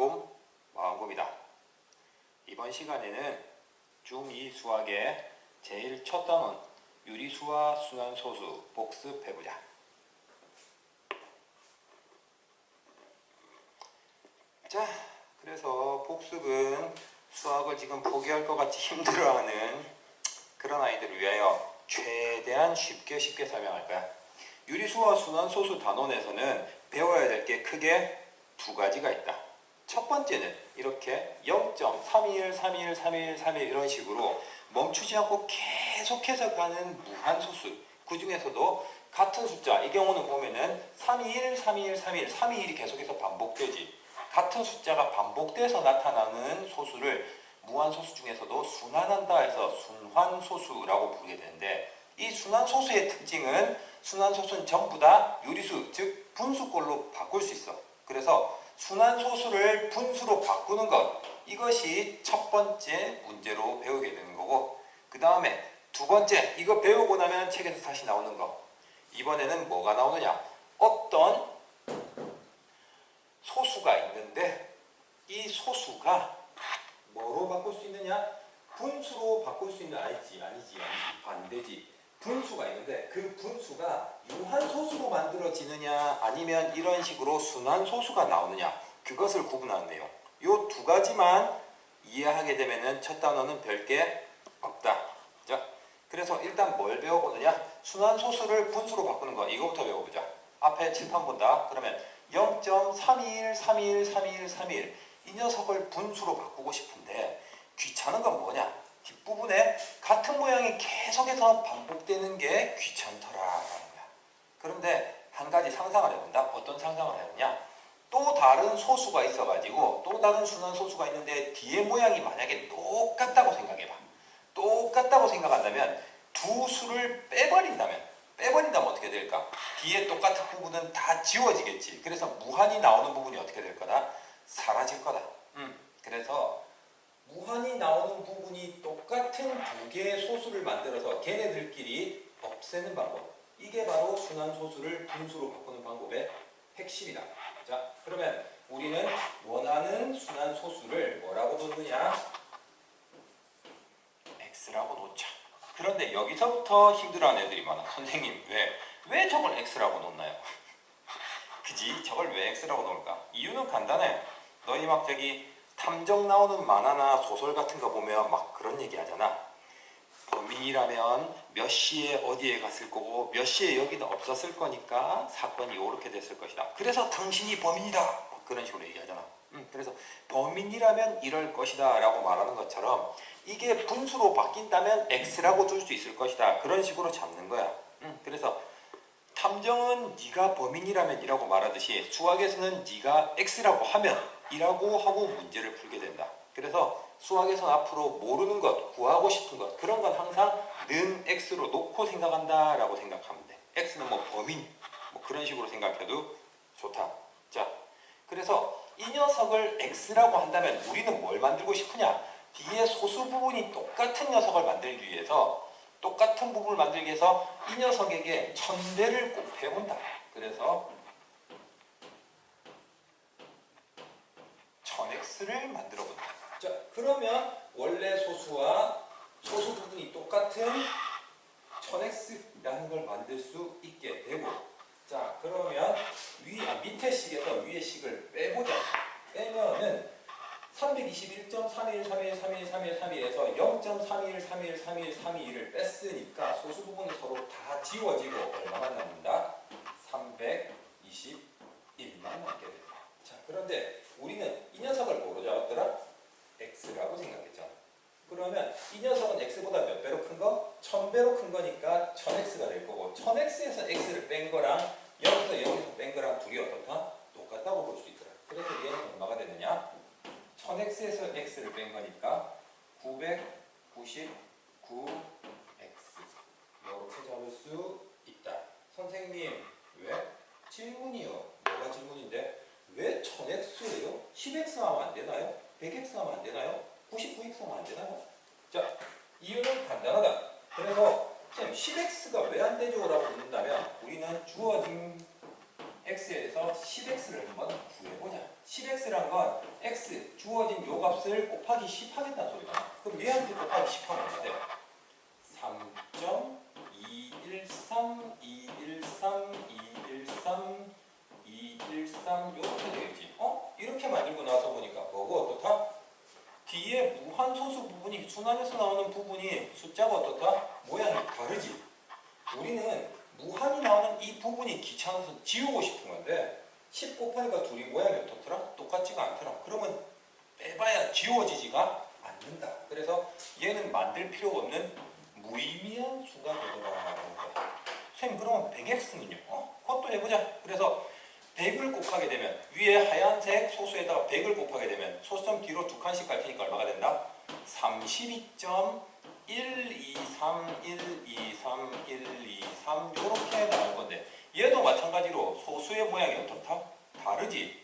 마음곰 마음곰이다. 이번 시간에는 중2 수학의 제일 첫 단원 유리수와 순환소수 복습해보자. 자, 그래서 복습은 수학을 지금 포기할 것 같이 힘들어하는 그런 아이들을 위하여 최대한 쉽게 설명할 거야. 유리수와 순환소수 단원에서는 배워야 될 게 크게 두 가지가 있다. 첫 번째는 이렇게 0.321, 321, 321, 321 이런 식으로 멈추지 않고 계속해서 가는 무한소수, 그 중에서도 같은 숫자, 이 경우는 보면은 321, 321, 321, 321이 계속해서 반복되지. 같은 숫자가 반복돼서 나타나는 소수를 무한소수 중에서도 순환한다 해서 순환소수라고 부르게 되는데, 이 순환소수의 특징은 순환소수는 전부 다 유리수, 즉 분수꼴로 바꿀 수 있어. 그래서 순환소수를 분수로 바꾸는 것, 이것이 첫 번째 문제로 배우게 되는 거고, 그 다음에 두 번째, 이거 배우고 나면 책에서 다시 나오는 거. 이번에는 뭐가 나오느냐, 어떤 소수가 있는데 이 소수가 뭐로 바꿀 수 있느냐, 분수로 바꿀 수 있는, 아니지 반대지. 분수가 있는데 그 분수가 유한소수로 만들어지느냐 아니면 이런 식으로 순환소수가 나오느냐, 그것을 구분하는 내용. 요 두 가지만 이해하게 되면은 첫 단원은 별게 없다. 자, 그래서 일단 뭘 배워보느냐, 순환소수를 분수로 바꾸는 거, 이거부터 배워보자. 앞에 칠판 본다. 그러면 0.321, 321, 321, 321 이 녀석을 분수로 바꾸고 싶은데 귀찮은 건 뭐냐, 뒷부분에 같은 모양이 계속해서 반복되는 게 귀찮더라라는 거야. 그런데 한 가지 상상을 해본다. 어떤 상상을 해보냐, 또 다른 소수가 있어가지고 또 다른 순환소수가 있는데 뒤에 모양이 만약에 똑같다고 생각해봐. 똑같다고 생각한다면 두 수를 빼버린다면 어떻게 될까? 뒤에 똑같은 부분은 다 지워지겠지. 그래서 무한이 나오는 부분이 어떻게 될 거다? 사라질 거다. 그래서 무한이 나오는 부분이 똑같은 두 개의 소수를 만들어서 걔네들끼리 없애는 방법, 이게 바로 순환소수를 분수로 바꾸는 방법의 핵심이다. 자, 그러면 우리는 원하는 순환소수를 뭐라고 놓느냐, x라고 놓자. 그런데 여기서부터 힘들어하는 애들이 많아. 선생님, 왜 저걸 x라고 놓나요? 그지? 저걸 왜 x라고 놓을까? 이유는 간단해. 너희 막 저기 탐정 나오는 만화나 소설 같은 거 보면 막 그런 얘기 하잖아. 범인이라면 몇 시에 어디에 갔을 거고 몇 시에 여기는 없었을 거니까 사건이 이렇게 됐을 것이다. 그래서 당신이 범인이다. 그런 식으로 얘기하잖아. 그래서 범인이라면 이럴 것이다 라고 말하는 것처럼 이게 분수로 바뀐다면 x라고 줄 수 있을 것이다. 그런 식으로 잡는 거야. 그래서 탐정은 네가 범인이라면 이라고 말하듯이 수학에서는 네가 x라고 하면 이라고 하고 문제를 풀게 된다. 그래서 수학에서는 앞으로 모르는 것, 구하고 싶은 것, 그런 건 항상 는 x로 놓고 생각한다 라고 생각하면 돼. x는 뭐 범인, 뭐 그런 식으로 생각해도 좋다. 자, 그래서 이 녀석을 x라고 한다면 우리는 뭘 만들고 싶으냐, 뒤에 소수 부분이 똑같은 녀석을 만들기 위해서, 똑같은 부분을 만들기 위해서 이 녀석에게 1000배를 곱해본다. 그래서 1000x를 만들어 본다. 자, 그러면 원래 소수와 소수 부분이 똑같은 1000x라는 걸 만들 수 있게 되고, 자, 그러면 밑에 식에서 위에 식을 빼보자. 빼면은 321.31131313131에서 0.321313131을 뺐으니까 소수 부분이 서로 다 지워지고 얼마만 남는다? 321만 남게 된다. 자, 그런데 우리는 이 녀석을 뭐로 잡았더라? x라고 생각했잖아. 그러면 이 녀석은 x보다 몇 배로 큰 거? 1000배로 큰 거니까 1000x가 될 거고, 1000x에서 x를 뺀 거랑 여기서 뺀 거랑 둘이 어떻다? 똑같다고 볼 수 있더라. 그래서 얘는 얼마가 되느냐? 1000x에서 x를 뺀 거니까 999x 이렇게 잡을 수 있다. 선생님, 왜? 질문이요. 뭐가 질문인데? 왜 1000x예요? 10x 하면 안 되나요? 100x 하면 안 되나요? 99x 하면 안 되나요? 자, 이유는 간단하다. 그래서 10x가 왜 안 되죠? 라고 묻는다면 우리는 주어진 x에서 10x를 한번 구해보자. 10x란 건 x 주어진 요 값을 곱하기 10 하겠다는 소리잖아. 그럼 얘한테 곱하기 10 하면 어떻게 돼? 3.213, 213, 213, 213 이렇게 되겠지. 이렇게 만들고 나서 보니까 뭐고 어떻다? 뒤에 무한소수 부분이 순환에서 나오는 부분이 숫자가 어떻다? 모양이 다르지. 우리는 무한이 나오는 이 부분이 귀찮아서 지우고 싶은 건데 10 곱하니까 둘이 모양이 어떻더라? 똑같지가 않더라. 그러면 빼봐야 지워지지가 않는다. 그래서 얘는 만들 필요가 없는 무의미한 수가 되더라라는 거야. 선생님 그러면 100x는요? 그것도 해보자. 그래서 100을 곱하게 되면 위에 하얀색 소수에다가 100을 곱하게 되면 소수점 뒤로 두 칸씩 갈 테니까 얼마가 된다? 32.123, 123, 123 이렇게 나올 건데 얘도 마찬가지로 소수의 모양이 어떻다? 다르지?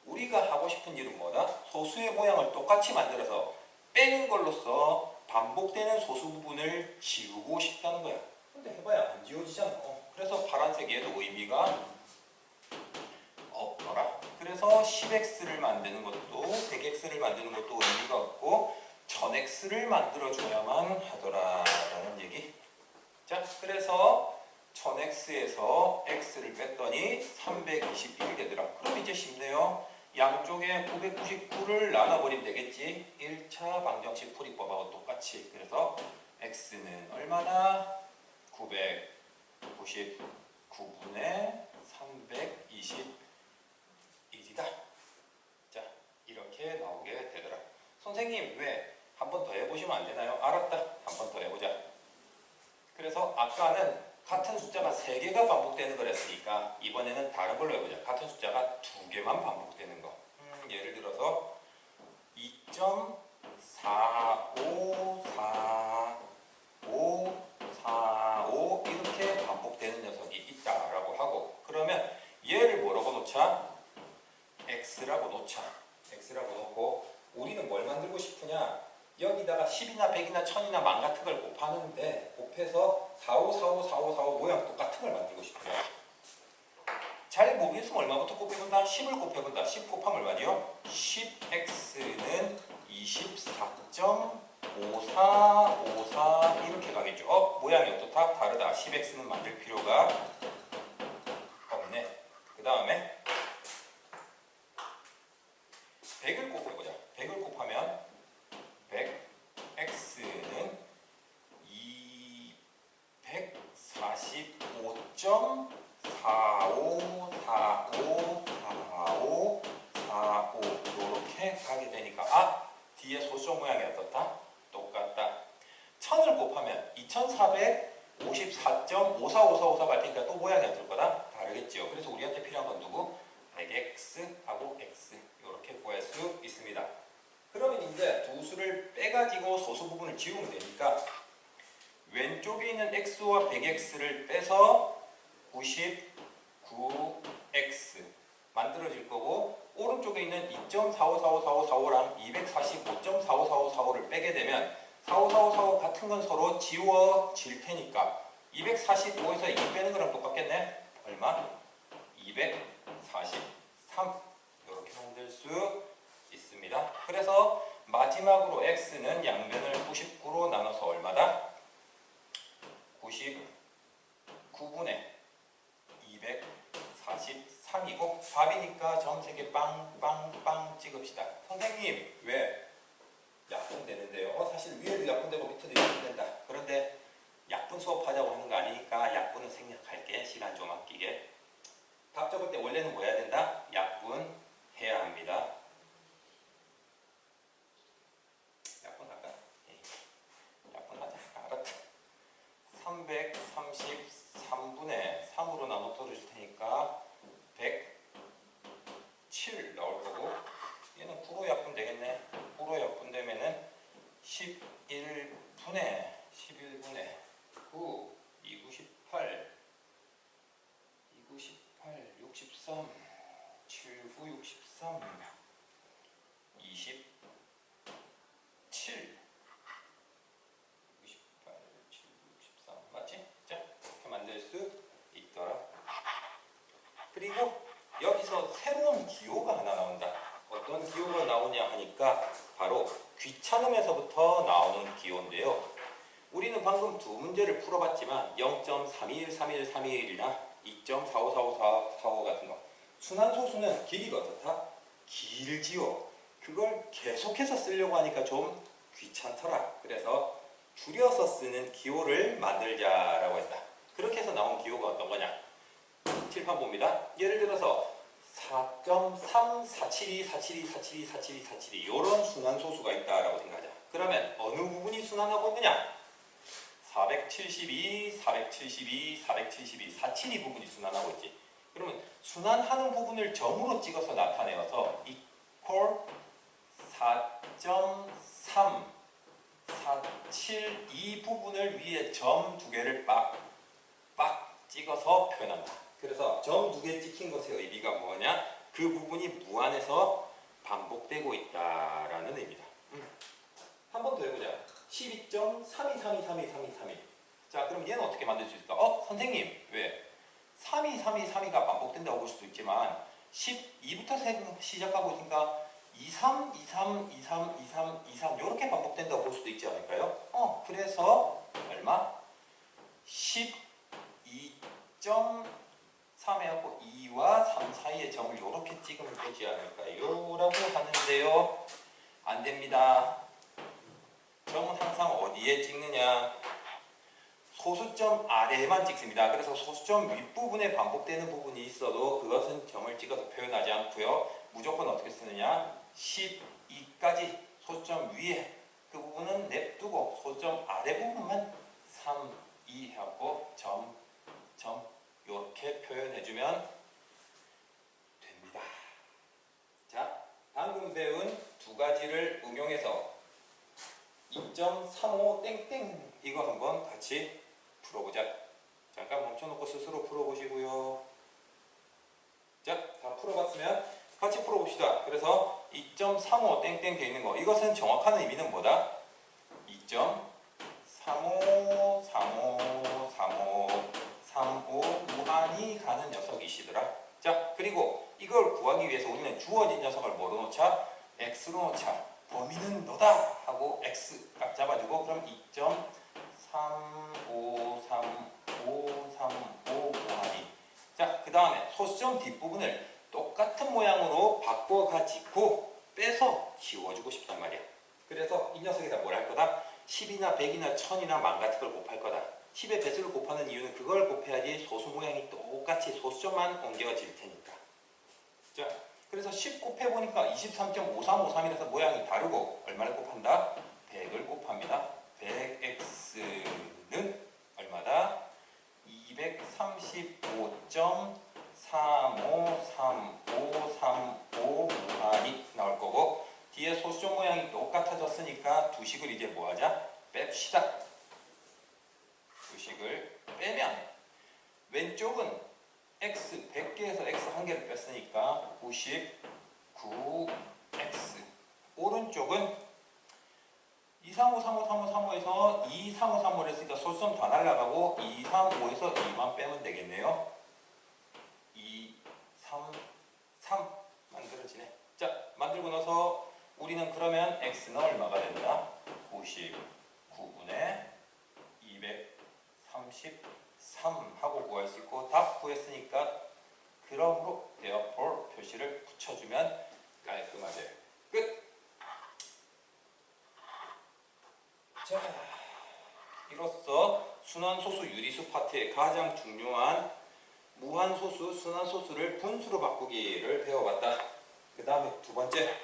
우리가 하고 싶은 일은 뭐다? 소수의 모양을 똑같이 만들어서 빼는 걸로써 반복되는 소수 부분을 지우고 싶다는 거야. 근데 해봐야 안 지워지잖아. 그래서 파란색 얘도 의미가 없더라. 그래서 10x를 만드는 것도 100x를 만드는 것도 의미가 없고 1000x를 만들어줘야만 하더라라는 얘기. 자, 그래서 1000x에서 x를 뺐더니 321이 되더라. 그럼 이제 쉽네요. 양쪽에 999를 나눠버리면 되겠지. 1차 방정식 풀이법하고 똑같이. 그래서 x는 얼마나? 999분의 321이다. 자, 이렇게 나오게 되더라. 선생님 왜? 한 번 더 해보시면 안 되나요? 알았다. 한 번 더 해보자. 그래서 아까는 같은 숫자가 3개가 반복되는 거랬으니까 이번에는 다른 걸로 해보자. 같은 숫자가 2개만 반복되는 거. 예를 들어서 2.454545 이렇게 반복되는 녀석이 있다라고 하고 그러면 얘를 뭐라고 놓자? x라고 놓자. x라고 놓고 우리는 뭘 만들고 싶으냐? 여기다가 10이나 100이나 1000이나 만 같은 걸 곱하는데 곱해서 45454545 모양 똑같은 걸 만들고 싶어요. 잘 모르겠으면 얼마부터 곱해본다? 10을 곱해본다. 10 곱하면 얼마죠? 10x는 24.5454 이렇게 가겠죠. 모양이 어떻다? 다르다. 10x는 만들 필요가 없네. 그 다음에 100을 곱해보자. 100을 곱하면 100x는 245.45454545 이렇게 가게 되니까 뒤에 소수점 모양이 어떻다? 똑같다. 1000을 곱하면 2454.545454 갈 테니까 또 모양이 어떨 거다? 다르겠죠. 그래서 우리한테 필요한 건 누구? 100x하고 x 이렇게 구할 수 있습니다. 그러면 이제 두 수를 빼가지고 소수 부분을 지우면 되니까 왼쪽에 있는 x와 100x를 빼서 99x 만들어질 거고 오른쪽에 있는 2.45454545랑 245.454545를 빼게 되면 454545 같은 건 서로 지워질 테니까 245에서 2 빼는 거랑 똑같겠네? 얼마? 243 이렇게 만들 수 있습니다. 그래서 마지막으로 x는 양변을 99로 나눠서 얼마다? 99분의 243이고 답이니까 점 3개 빵빵빵 찍읍시다. 선생님 왜? 약분되는데요. 사실 위에도 약분되고 밑에도 약분된다. 그런데 약분 수업하자고 하는 거 아니니까 약분은 생략할게. 시간 좀 아끼게. 답 적을 때 원래는 뭐 해야 된다? 약분 해야 합니다. 약분할까? 약분하자. 알았다. 333분의 3으로 나눠 떨어질 테니까 107 나올 거고 얘는 9로 약분 되겠네. 9로 약분 되면은 11분의 9 298 63 79 63 27 68 79 63 맞지? 자, 이렇게 만들 수 있더라. 그리고 여기서 새로운 기호가 하나 나온다. 어떤 기호가 나오냐 하니까 바로 귀찮음에서부터 나오는 기호인데요. 우리는 방금 두 문제를 풀어봤지만 0.3213131이나 2.4545445 같은 거 순환소수는 길이가 어떻다? 길지요. 그걸 계속해서 쓰려고 하니까 좀 귀찮더라. 그래서 줄여서 쓰는 기호를 만들자라고 했다. 그렇게 해서 나온 기호가 어떤 거냐? 칠판 봅니다. 예를 들어서 4.3472472472472472 이런 순환소수가 있다라고 생각하자. 그러면 어느 부분이 순환하고 있느냐? 472, 472, 472, 472 부분이 순환하고 있지. 그러면 순환하는 부분을 점으로 찍어서 나타내어서 equal 4.3, 472 부분을 위에 점 두 개를 빡 찍어서 표현한다. 그래서 점 두 개 찍힌 것의 의미가 뭐냐? 그 부분이 무한에서 반복되고 있다라는 의미다. 한 번 더 해보자. 12.32323232. 자, 그럼 얘는 어떻게 만들 수 있을까? 선생님, 왜? 323232가 반복된다고 볼 수도 있지만 12부터 시작하고 있으니까 23, 23, 23, 23, 23 이렇게 반복된다고 볼 수도 있지 않을까요? 그래서 얼마? 12.3하고 2와 3 사이의 점을 이렇게 찍으면 되지 않을까요? 라고 하는데요. 안 됩니다. 점은 항상 어디에 찍느냐? 소수점 아래에만 찍습니다. 그래서 소수점 윗부분에 반복되는 부분이 있어도 그것은 점을 찍어서 표현하지 않고요. 무조건 어떻게 쓰느냐? 12까지 소수점 위에 그 부분은 냅두고 소수점 아래 부분만 3, 2 하고 점 이렇게 표현해주면 됩니다. 자, 방금 배운 두 가지를 응용해서 2.35 땡땡 이거 한번 같이 풀어보자. 잠깐 멈춰놓고 스스로 풀어보시고요. 자, 다 풀어봤으면 같이 풀어봅시다. 그래서 2.35 땡땡 되어 있는 거 이것은 정확한 의미는 뭐다? 2.35 35 35 35 무한히 가는 녀석이시더라. 자, 그리고 이걸 구하기 위해서 우리는 주어진 녀석을 뭐로 놓자? x로 놓자. 범위는 너다 하고 x 딱 잡아주고 그럼 2.3535535 무한히. 자, 그 다음에 소수점 뒷부분을 똑같은 모양으로 바꿔가지고 빼서 지워주고 싶단 말이야. 그래서 이 녀석에다 뭘 할 거다? 10이나 100이나 1000이나 만 같은 걸 곱할 거다. 10의 배수를 곱하는 이유는 그걸 곱해야지 소수 모양이 똑같이 소수점만 옮겨질 테니까. 자, 그래서 10 곱해보니까 23.5353이라서 모양이 다르고 얼마를 곱한다? 100을 곱합니다. 100x는 얼마다? 235.353535 무한히 나올 거고 뒤에 소수점 모양이 똑같아졌으니까 두 식을 이제 뭐하자? 뺍시다. 두 식을 빼면 왼쪽은 x 100개에서 x 1개를 뺐으니까 99x 오른쪽은 235353535에서 2353을 했으니까 소수점 다 날라가고 235에서 2만 빼면 되겠네요. 233 만들어지네. 자, 만들고 나서 우리는 그러면 x는 얼마가 된다? 99분의 233 하고 구할 수 있고 답 구했으니까 그럼으로 therefore 표시를 붙여주면 깔끔하게 끝! 자, 이로써 순환소수 유리수 파트의 가장 중요한 무한소수, 순환소수를 분수로 바꾸기를 배워봤다. 그 다음에 두 번째,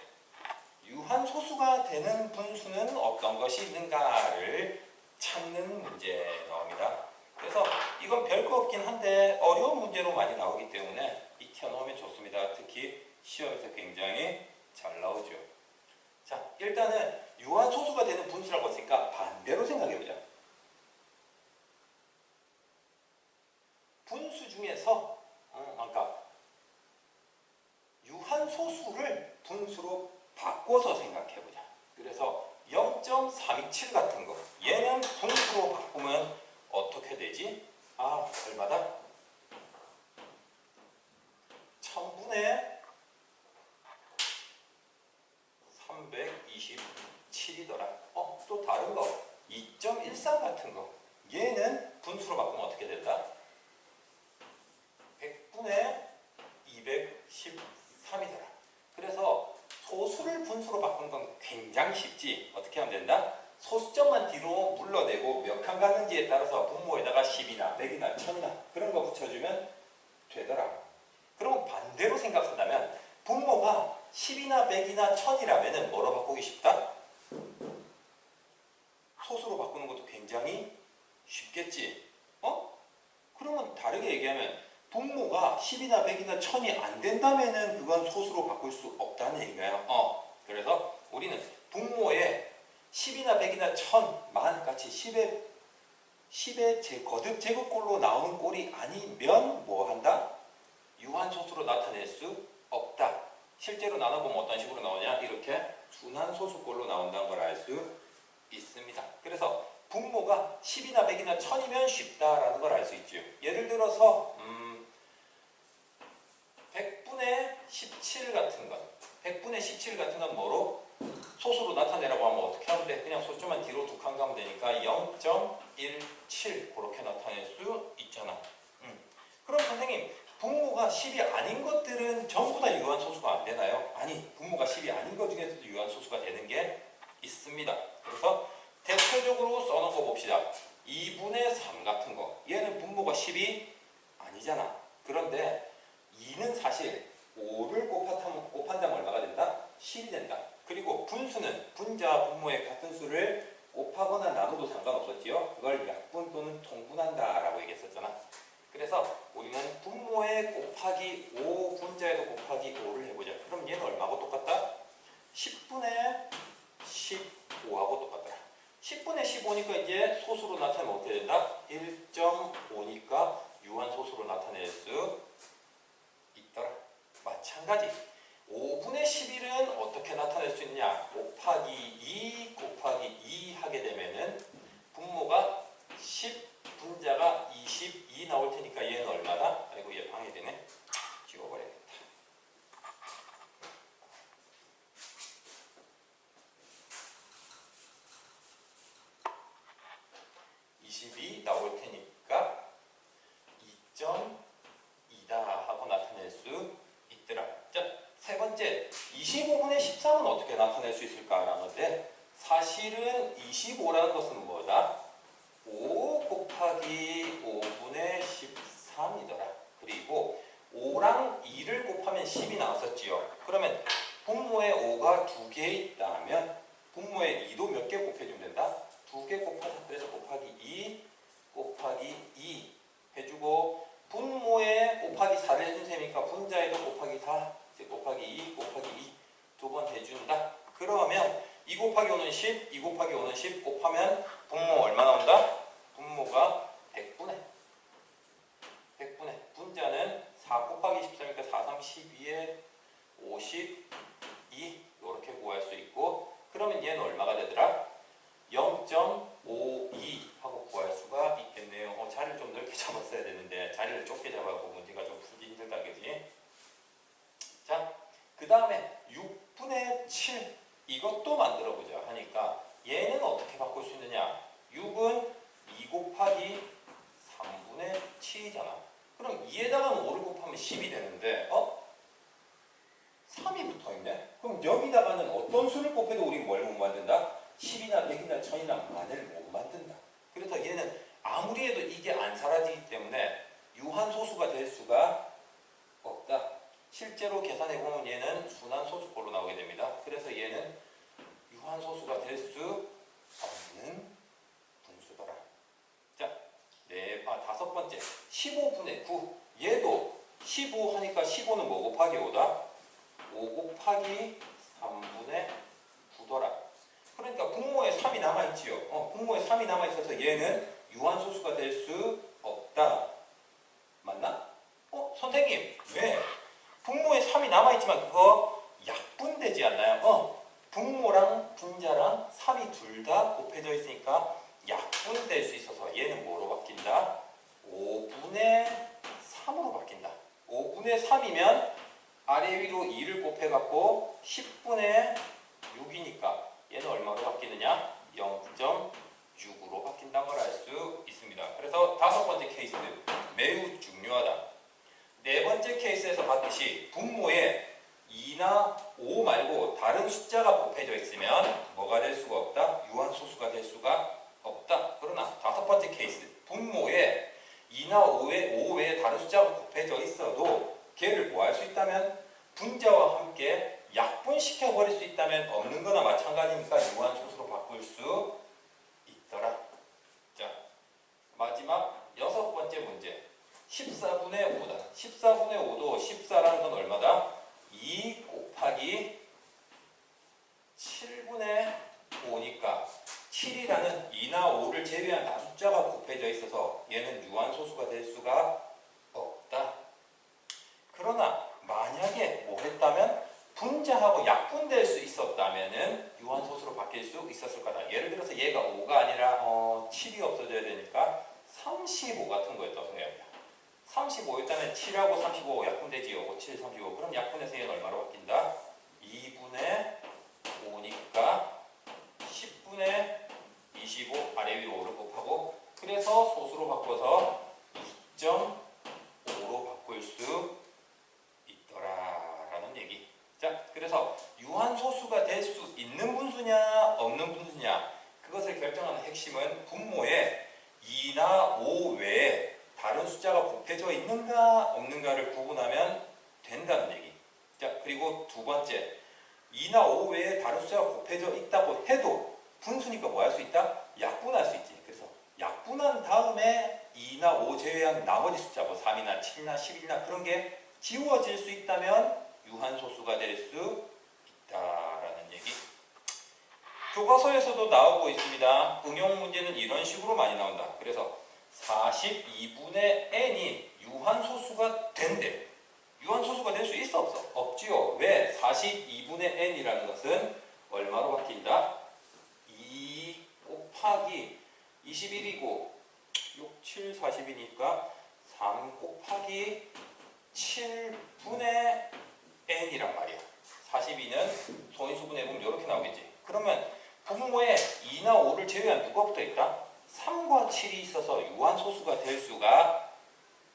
유한소수가 되는 분수는 어떤 것이 있는가를 찾는 문제 나옵니다. 그래서 이건 별거 없긴 한데 어려운 문제로 많이 나오기 때문에 익혀놓으면 좋습니다. 특히 시험에서 굉장히 잘 나오죠. 자, 일단은 유한소수가 되는 분수라고 했으니까 반대로 생각해보자. 분수 중에서 아까 유한소수를 분수로 바꿔서 생각해보자. 그래서 0.327 같은 거 얘는 분수로 바꾸면 어떻게 되지? 얼마다? 1000분의 7이더라. 또 다른 거 2.13 같은 거 얘는 분수로 바꾸면 어떻게 된다? 100분의 213이더라. 그래서 소수를 분수로 바꾸는 건 굉장히 쉽지. 어떻게 하면 된다? 소수점만 뒤로 물러내고 몇 칸 갔는지에 따라서 분모에다가 10이나 100이나 1000이나 그런 거 붙여주면 되더라. 그럼 반대로 생각한다면 분모가 10이나 100이나 1000이라면 뭐로 바꾸기 쉽다? 소수로 바꾸는 것도 굉장히 쉽겠지. 그러면 다르게 얘기하면 분모가 10이나 100이나 1000이 안 된다면은 그건 소수로 바꿀 수 없다는 얘기가요. 그래서 우리는 분모에 10이나 100이나 1000만 같이 10의 거듭 제곱꼴로 나오는 꼴이 아니면 뭐 한다? 유한소수로 나타낼 수 없다. 실제로 나눠보면 어떤 식으로 나오냐? 이렇게 순환소수꼴로 나온다는 걸 알 수 있습니다. 그래서 분모가 10이나 100이나 1000이면 쉽다라는 걸 알 수 있죠. 예를 들어서 100분의 17 같은 건 100분의 17 같은 건 뭐로? 소수로 나타내라고 하면 어떻게 하면 돼? 그냥 소수만 뒤로 두 칸 가면 되니까 0.17 그렇게 나타낼 수 있잖아. 그럼 선생님 분모가 10이 아닌 것들은 전부 다 유한소수가 안 되나요? 아니, 분모가 10이 아닌 것 중에서도 유한소수가 되는 게 있습니다. 그래서 대표적으로 써놓은 거 봅시다. 2분의 3 같은 거 얘는 분모가 10이 아니잖아. 그런데 2는 사실 5를 곱한다면 얼마가 된다? 10이 된다. 그리고 분수는 분자와 분모의 같은 수를 곱하거나 나눠도 상관없었지요. 그걸 약분 또는 통분한다 라고 얘기했었잖아. 그래서 우리는 분모에 곱하기 5, 분자에도 곱하기 5를 해보자. 그럼 얘는 얼마하고 똑같다? 10분의 15하고 똑같다. 10분의 15니까 이제 소수로 나타내면 어떻게 된다? 1.5니까 유한소수로 나타낼 수 있더라. 마찬가지 5분의 11은 어떻게 나타낼 수 있냐? 곱하기 2 곱하기 2 하게 되면은 분모가 10 분자가 22 나올 테니까 얘는 얼마다? 아이고 얘 방해되네. 지워버려야겠다. 22 나올 테니까 2.2다 하고 나타낼 수 있더라. 자, 세 번째 25분의 13은 어떻게 나타낼 수 있을까라는 건데 사실은 25라는 것은 뭐다? 5 곱하기 5분의 13이더라. 그리고 5랑 2를 곱하면 10이 나왔었지요. 그러면 분모에 5가 2개 있다면 분모에 2도 몇 개 곱해주면 된다? 2개 곱하자. 그래서 곱하기 2 곱하기 2 해주고 분모에 곱하기 4를 해준 셈이니까 분자에도 곱하기 4 이제 곱하기 2 곱하기 2 두 번 해준다. 그러면 2 곱하기 5는 10, 2 곱하기 5는 10 곱하면 분모 얼마 나온다? 분모가 100분의 분자는 4 곱하기 13이니까 4, 3, 12에 52 이렇게 구할 수 있고 그러면 얘는 얼마가 되더라? 0.52 하고 구할 수가 있겠네요. 자리를 좀 넓게 잡았어야 되는데 자리를 좁게 잡아서 문제가 좀 풀기 힘들다 그지? 자, 그 다음에 6분의 7 이것도 만들어보자 하니까 얘는 어떻게 바꿀 수 있느냐? 6은 2 곱하기 3분의 7이잖아. 그럼 2에다가는 5를 곱하면 10이 되는데 3이 붙어있네? 그럼 여기다가는 어떤 수를 곱해도 우리 뭘 못 만든다? 10이나 100이나 1000이나 만을 못 만든다. 그래서 얘는 아무리 해도 이게 안 사라지기 때문에 유한소수가 될 수가 없다. 실제로 계산해보면 얘는 순환소수꼴로 나오게 됩니다. 그래서 얘는 유한소수가 될 수 없는 분수더라. 자, 다섯 번째 15분의 9 얘도 15 하니까 15는 뭐 곱하기 5다? 5 곱하기 3분의 9더라. 그러니까 분모에 3이 남아있지요. 분모에 3이 남아있어서 얘는 유한소수가 될 수 없다. 맞나? 선생님 왜? 분모에 3이 남아있지만 그거 약분되지 않나요? 분모랑 분자랑 3이 둘 다 곱해져 있으니까 약분될 수 있어서 얘는 뭐로 바뀐다? 5분의 3으로 바뀐다. 5분의 3이면 아래 위로 2를 곱해갖고 10분의 6이니까 얘는 얼마로 바뀌느냐? 0.6으로 바뀐다는 걸 알 수 있습니다. 그래서 다섯 번째 케이스 매우 중요하다. 네 번째 케이스에서 봤듯이 분모에 2나 5 말고 다른 숫자가 곱해져 있으면 뭐가 될 수가 없다? 유한소수가 될 수가 없다. 그러나 다섯 번째 케이스 분모에 2나 5 외에 다른 숫자가 곱해져 있어도 걔를 뭐 할 수 있다면 분자와 함께 약분시켜 버릴 수 있다면 없는 거나 마찬가지니까 유한소수로 바꿀 수 있더라. 자, 마지막 여섯 번째 문제 14분의 5다. 14분의 5도 14라는 건 얼마다? 2 곱하기 7분의 5니까 7이라는 2나 5를 제외한 다숫자가 곱해져 있어서 얘는 유한소수가 될 수가 없다. 그러나 만약에 뭐 했다면 분자하고 약분될 수 있었다면은 유한소수로 바뀔 수 있었을 거다. 예를 들어서 얘가 5가 아니라 7이 없어져야 되니까 35 같은 거였다고 생각합니다. 35였다면 7하고 35 약분되지요. 5, 7, 35. 그럼 약분해서 얘는 얼마로 바뀐다? 2분의 5니까 10분의 25 아래 위로 5를 곱하고 그래서 소수로 바꿔서 2.5로 바꿀 수 있더라라는 얘기. 자, 그래서 유한소수가 될 수 있는 분수냐 없는 분수냐 그것을 결정하는 핵심은 분모에 2나 5 외에 다른 숫자가 곱해져 있는가 없는가를 구분하면 된다는 얘기. 자, 그리고 두 번째 2나 5 외에 다른 숫자가 곱해져 있다고 해도 분수니까 뭐 할 수 있다? 약분할 수 있지. 그래서 약분한 다음에 2나 5 제외한 나머지 숫자 뭐 3이나 7이나 11이나 그런 게 지워질 수 있다면 유한소수가 될 수 있다라는 얘기. 교과서에서도 나오고 있습니다. 응용 문제는 이런 식으로 많이 나온다. 그래서 42분의 n이 유한소수가 된대. 유한소수가 될 수 있어 없어? 없지요. 왜? 42분의 n이라는 것은 얼마로 바뀐다? 2 곱하기 21이고 6, 7, 40이니까 3 곱하기 7분의 n이란 말이야. 42는 소인수분해 보면 이렇게 나오겠지. 그러면 분모에 2나 5를 제외한 누가 붙어 있다? 3과 7이 있어서 유한소수가 될 수가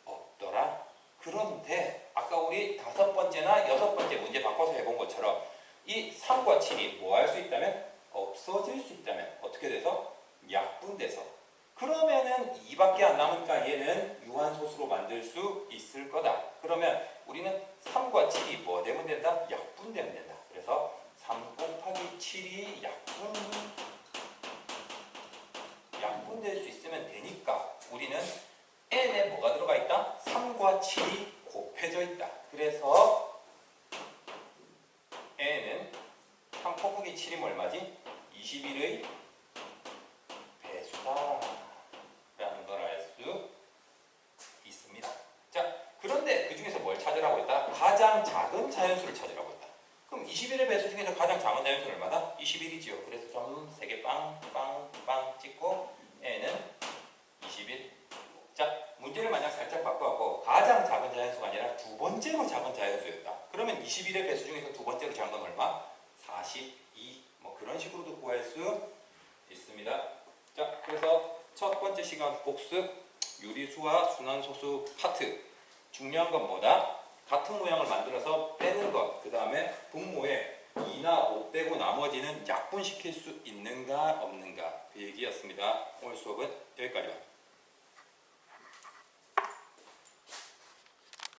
없더라. 그런데 아까 우리 다섯 번째나 여섯 번째 문제 바꿔서 해본 것처럼 이 3과 7이 뭐 할 수 있다면? 없어질 수 있다면 어떻게 돼서? 약분돼서. 그러면은 2밖에 안 남으니까 얘는 유한소수로 만들 수 있을 거다. 그러면 우리는 3과 7이 뭐 되면 된다? 약분되면 된다. 그래서 3 곱하기 7이 약분될 수 있으면 되니까 우리는 n에 뭐가 들어가 있다? 3과 7이 곱해져 있다. 그래서 n은 3 곱하기 7이면 얼마지? 21의 배수다 라는 걸 알 수 있습니다. 자, 그런데 그 중에서 뭘 찾으라고 했다? 가장 작은 자연수를 찾으라고 했다. 그럼 21의 배수 중에서 가장 작은 자연수는 얼마다? 21이지요. 그래서 점 3개 빵 찍고 n은 21. 자, 문제를 만약 살짝 바꿔갖고 가장 작은 자연수가 아니라 두 번째로 작은 자연수였다. 그러면 21의 배수 중에서 두 번째로 작은 건 얼마? 42. 뭐 그런 식으로도 구할 수 있습니다. 자, 그래서 첫 번째 시간 복습 유리수와 순환소수 파트. 중요한 건 뭐다? 같은 모양을 만들어서 빼는 것. 그 다음에 분모에 2나 5 빼고 나머지는 약분시킬 수 있는가 없는가 그 얘기였습니다. 오늘 수업은 여기까지만.